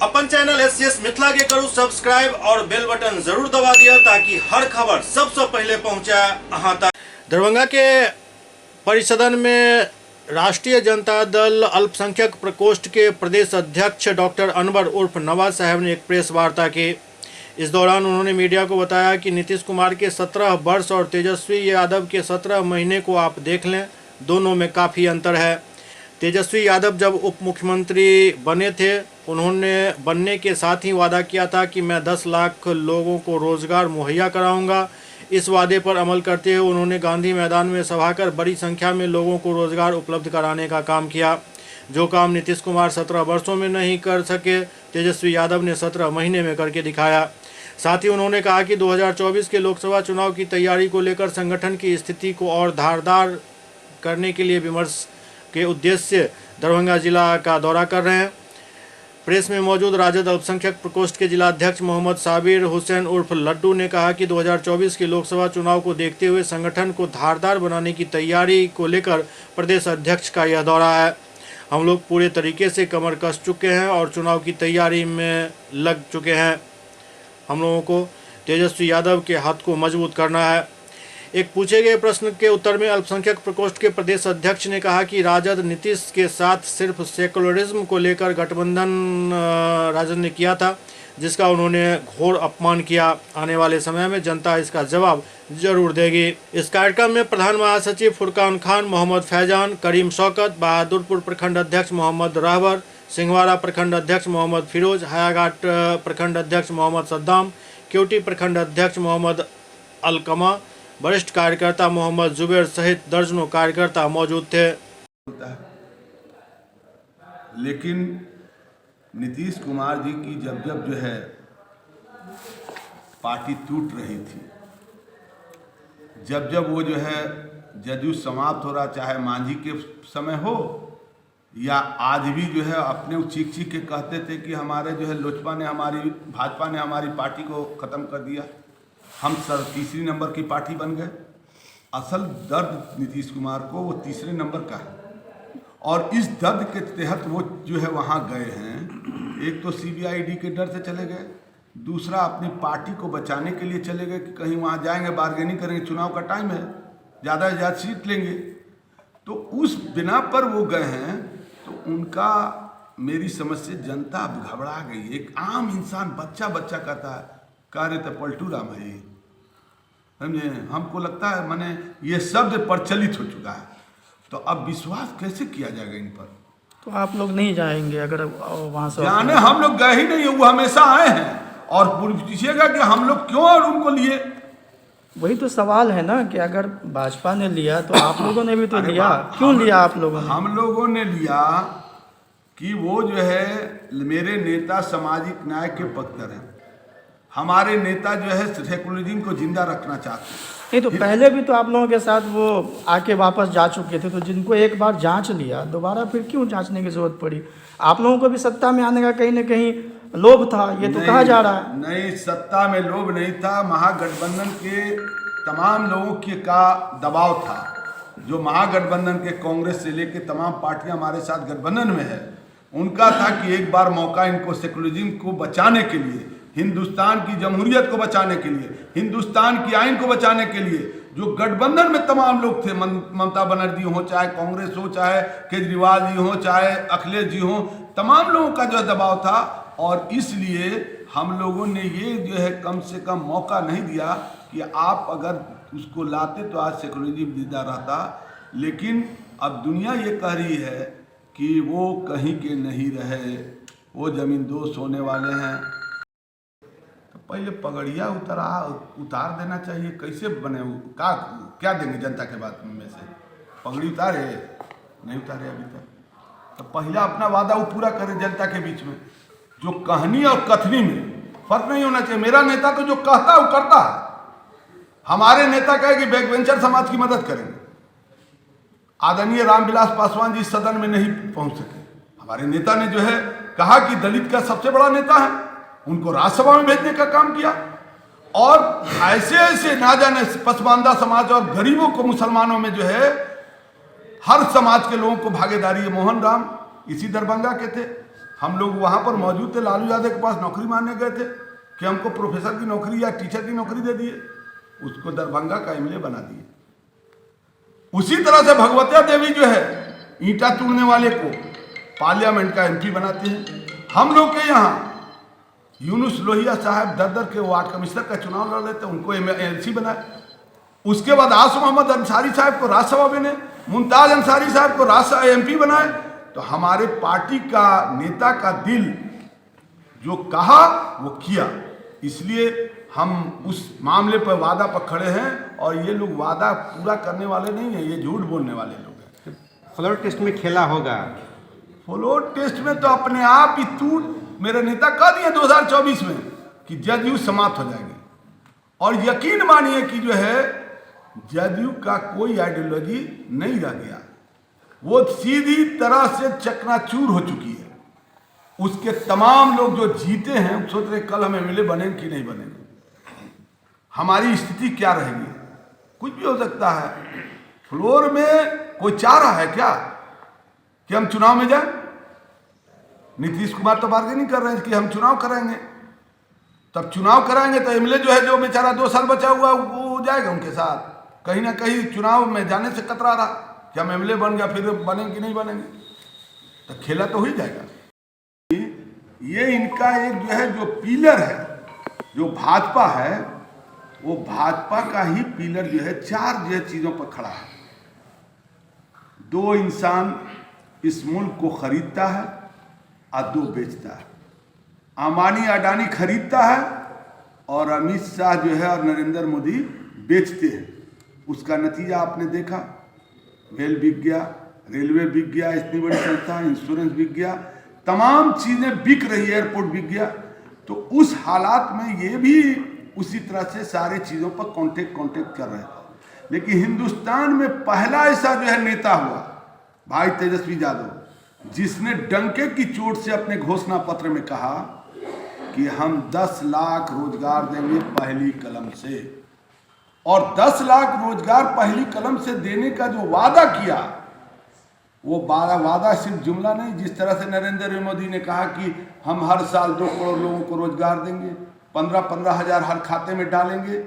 अपन channel SCS Mithila के करू subscribe और बेल बटन जरूर दबा दिया ताकि हर खबर सबसे पहले पहुंचा अहां तक। दरभंगा के परिसदन में राष्ट्रीय जनता दल अल्पसंख्यक प्रकोष्ठ के प्रदेश अध्यक्ष डॉक्टर अनवर उर्फ नवाज साहब ने एक प्रेस वार्ता की। इस दौरान उन्होंने मीडिया को बताया कि नीतीश कुमार के 17 वर्ष और तेजस्वी यादव के 17 महीने को आप देख लें, दोनों में काफ़ी अंतर है। तेजस्वी यादव जब उप मुख्यमंत्री बने थे, उन्होंने बनने के साथ ही वादा किया था कि मैं 10 लाख लोगों को रोज़गार मुहैया कराऊंगा। इस वादे पर अमल करते हुए उन्होंने गांधी मैदान में सभा कर बड़ी संख्या में लोगों को रोज़गार उपलब्ध कराने का काम किया। जो काम नीतीश कुमार 17 वर्षों में नहीं कर सके, तेजस्वी यादव ने 17 महीने में करके दिखाया। साथ ही उन्होंने कहा कि 2024 के लोकसभा चुनाव की तैयारी को लेकर संगठन की स्थिति को और धारदार करने के लिए विमर्श के उद्देश्य से दरभंगा जिला का दौरा कर रहे हैं। प्रेस में मौजूद राजद अल्पसंख्यक प्रकोष्ठ के जिला अध्यक्ष मोहम्मद साबिर हुसैन उर्फ लड्डू ने कहा कि 2024 के लोकसभा चुनाव को देखते हुए संगठन को धारदार बनाने की तैयारी को लेकर प्रदेश अध्यक्ष का यह दौरा है। हम लोग पूरे तरीके से कमर कस चुके हैं और चुनाव की तैयारी में लग चुके हैं। हम लोगों को तेजस्वी यादव के हाथ को मजबूत करना है। एक पूछे गए प्रश्न के उत्तर में अल्पसंख्यक प्रकोष्ठ के प्रदेश अध्यक्ष ने कहा कि राजद नीतीश के साथ सिर्फ सेकुलरिज्म को लेकर गठबंधन राजद ने किया था, जिसका उन्होंने घोर अपमान किया। आने वाले समय में जनता इसका जवाब जरूर देगी। इस कार्यक्रम में प्रधान महासचिव फुरकान खान, मोहम्मद फैजान, करीम शौकत, बहादुरपुर प्रखंड अध्यक्ष मोहम्मद रहबर, सिंहवाड़ा प्रखंड अध्यक्ष मोहम्मद फिरोज, हयाघाट प्रखंड अध्यक्ष मोहम्मद सद्दाम, केवटी प्रखंड अध्यक्ष मोहम्मद अलकमा, वरिष्ठ कार्यकर्ता मोहम्मद जुबैर सहित दर्जनों कार्यकर्ता मौजूद थे। लेकिन नीतीश कुमार जी की जब जो है पार्टी टूट रही थी, जब वो जो है जदयू समाप्त हो रहा, चाहे मांझी के समय हो या आज भी जो है अपने चीख के कहते थे कि हमारे जो है लोजपा ने भाजपा ने हमारी पार्टी को ख़त्म कर दिया, हम तीसरी नंबर की पार्टी बन गए। असल दर्द नीतीश कुमार को वो तीसरे नंबर का है और इस दर्द के तहत वो जो है वहाँ गए हैं। एक तो CBID के डर से चले गए, दूसरा अपनी पार्टी को बचाने के लिए चले गए कि कहीं वहाँ जाएंगे बार्गेनिंग करेंगे, चुनाव का टाइम है, ज़्यादा से ज़्यादा सीट लेंगे। तो उस बिना पर वो गए हैं। तो उनका मेरी समझ से जनता घबरा गई। एक आम इंसान बच्चा कहता है कह रहे थे पलटू राम है, समझे। हमको लगता है माने ये शब्द प्रचलित हो चुका है, तो अब विश्वास कैसे किया जाएगा इन पर। तो आप लोग नहीं जाएंगे अगर वहाँ से? जाने हम लोग गए ही नहीं, वो हमेशा आए हैं। और पूछिएगा कि हम लोग क्यों और उनको लिए, वही तो सवाल है ना कि अगर भाजपा ने लिया तो आप लोगों ने भी तो लिया, क्यों लिया आप लोगों ने? हम लोगों ने लिया कि वो जो है मेरे नेता सामाजिक न्याय के पक्षधर हैं। हमारे नेता जो है सेकुलरिज्म को जिंदा रखना चाहते हैं। नहीं तो पहले भी तो आप लोगों के साथ वो आके वापस जा चुके थे, तो जिनको एक बार जांच लिया दोबारा फिर क्यों जांचने की जरूरत पड़ी? आप लोगों को भी सत्ता में आने का कहीं ना कहीं लोभ था, ये तो कहा जा रहा है। नहीं, सत्ता में लोभ नहीं था, महागठबंधन के तमाम लोगों के का दबाव था। जो महागठबंधन के कांग्रेस से लेकर तमाम पार्टियां हमारे साथ गठबंधन में है, उनका था कि एक बार मौका इनको सेकुलरिज्म को बचाने के लिए, हिंदुस्तान की जमहूरियत को बचाने के लिए, हिंदुस्तान की आइन को बचाने के लिए जो गठबंधन में तमाम लोग थे, ममता बनर्जी हो, चाहे कांग्रेस हो, चाहे केजरीवाल जी हो, चाहे अखिलेश जी हो, तमाम लोगों का जो दबाव था। और इसलिए हम लोगों ने ये जो है कम से कम मौका नहीं दिया कि आप अगर उसको लाते तो आज सेकुलरिज्म जिंदा रहता। लेकिन अब दुनिया ये कह रही है कि वो कहीं के नहीं रहे, वो जमीन दोस्त होने वाले हैं। पहले पगड़िया उतार देना चाहिए। कैसे बने क्या देंगे जनता के बात में से? पगड़ी उतारे नहीं उतारे अभी तक, तो पहला अपना वादा वो पूरा करे जनता के बीच में। जो कहनी और कथनी में फर्क नहीं होना चाहिए। मेरा नेता तो जो कहता है वो करता है। हमारे नेता कहे कि बैकवेंचर समाज की मदद करेंगे। आदरणीय रामविलास पासवान जी सदन में नहीं पहुंच सके, हमारे नेता ने जो है कहा कि दलित का सबसे बड़ा नेता है, उनको राज्यसभा में भेजने का काम किया। और ऐसे ना जाने पसमानदा समाज और गरीबों को, मुसलमानों में जो है हर समाज के लोगों को भागीदारी है। मोहन राम इसी दरभंगा के थे, हम लोग वहाँ पर मौजूद थे, लालू यादव के पास नौकरी मांगने गए थे कि हमको प्रोफेसर की नौकरी या टीचर की नौकरी दे दिए, उसको दरभंगा का एमएलए बना दिए। उसी तरह से भगवतिया देवी जो है ईंटा तोड़ने वाले को पार्लियामेंट का एमपी बनाते हैं। हम लोग के यहाँ यूनुस लोहिया साहब दर के वार्ड कमिश्नर का चुनाव लड़ रहे थे, उनको एमएलसी बनाए। उसके बाद आसिफ मोहम्मद अंसारी साहब को राज्यसभा बने, मुमताज अंसारी साहब को राज्यसभा एमपी बनाए। तो हमारे पार्टी का नेता का दिल जो कहा वो किया, इसलिए हम उस मामले पर वादा पर खड़े हैं। और ये लोग वादा पूरा करने वाले नहीं हैं, ये झूठ बोलने वाले लोग हैं। फ्लोर टेस्ट में खेला होगा। फ्लोर टेस्ट में तो अपने आप ही टूट, मेरे नेता कह दिए 2024 में कि जदयू समाप्त हो जाएगी। और यकीन मानिए कि जो है जदयू का कोई आइडियोलॉजी नहीं रह गया, वो सीधी तरह से चकनाचूर हो चुकी है। उसके तमाम लोग जो जीते हैं सोच रहे कल हम एमएलए बनेंगे कि नहीं बनेंगे, हमारी स्थिति क्या रहेगी, कुछ भी हो सकता है। फ्लोर में कोई चाह रहा है क्या कि हम चुनाव में जाएं? नीतीश कुमार तो बार्गेनिंग कर रहे हैं कि हम चुनाव कराएंगे। तब चुनाव कराएंगे तो एमएलए जो है, जो बेचारा 2 साल बचा हुआ, वो जाएगा उनके साथ। कहीं ना कहीं चुनाव में जाने से कतरा रहा कि हम एमएलए बन गया, फिर बनेंगे कि नहीं बनेंगे, तो खेला तो हो ही जाएगा। ये इनका एक जो है जो पिलर है, जो भाजपा है, वो भाजपा का ही पिलर जो है 4 जो है चीजों पर खड़ा है। 2 इंसान इस मुल्क को खरीदता है और 2 बेचता है। अंबानी अडानी खरीदता है और अमित शाह जो है और नरेंद्र मोदी बेचते हैं। उसका नतीजा आपने देखा, रेल बिक गया, रेलवे बिक गया, इतनी बड़ी संस्था, इंश्योरेंस बिक गया, तमाम चीजें बिक रही है, एयरपोर्ट बिक गया। तो उस हालात में ये भी उसी तरह से सारे चीजों पर कांटेक्ट कर रहे थे। लेकिन हिंदुस्तान में पहला ऐसा जो है नेता हुआ भाई तेजस्वी यादव, जिसने डंके की चोट से अपने घोषणा पत्र में कहा कि हम 10 लाख रोजगार देंगे पहली कलम से। और 10 लाख रोजगार पहली कलम से देने का जो वादा किया, वो वादा सिर्फ जुमला नहीं, जिस तरह से नरेंद्र मोदी ने कहा कि हम हर साल 2 करोड़ लोगों को रोजगार देंगे, 15-15 हजार हर खाते में डालेंगे,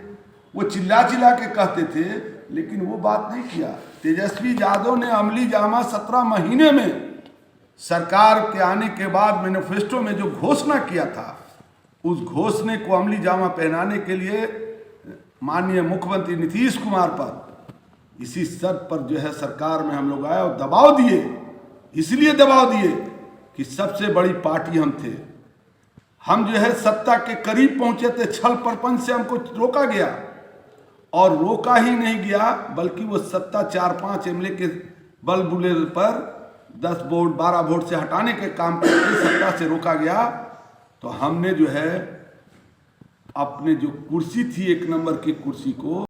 वो चिल्ला के कहते थे, लेकिन वो बात नहीं किया। तेजस्वी यादव ने अमली जामा 17 महीने में सरकार के आने के बाद मैनिफेस्टो में जो घोषणा किया था, उस घोषणे को अमली जामा पहनाने के लिए माननीय मुख्यमंत्री नीतीश कुमार पर इसी शर्त पर जो है सरकार में हम लोग आए और दबाव दिए। इसलिए दबाव दिए कि सबसे बड़ी पार्टी हम थे, हम जो है सत्ता के करीब पहुंचे थे, छल प्रपंच से हमको रोका गया। और रोका ही नहीं गया, बल्कि वो सत्ता 4-5 एमएलए के बल बुले पर 10 वोट 12 वोट से हटाने के काम करके सत्ता से रोका गया। तो हमने जो है अपने जो कुर्सी थी 1 नंबर की कुर्सी को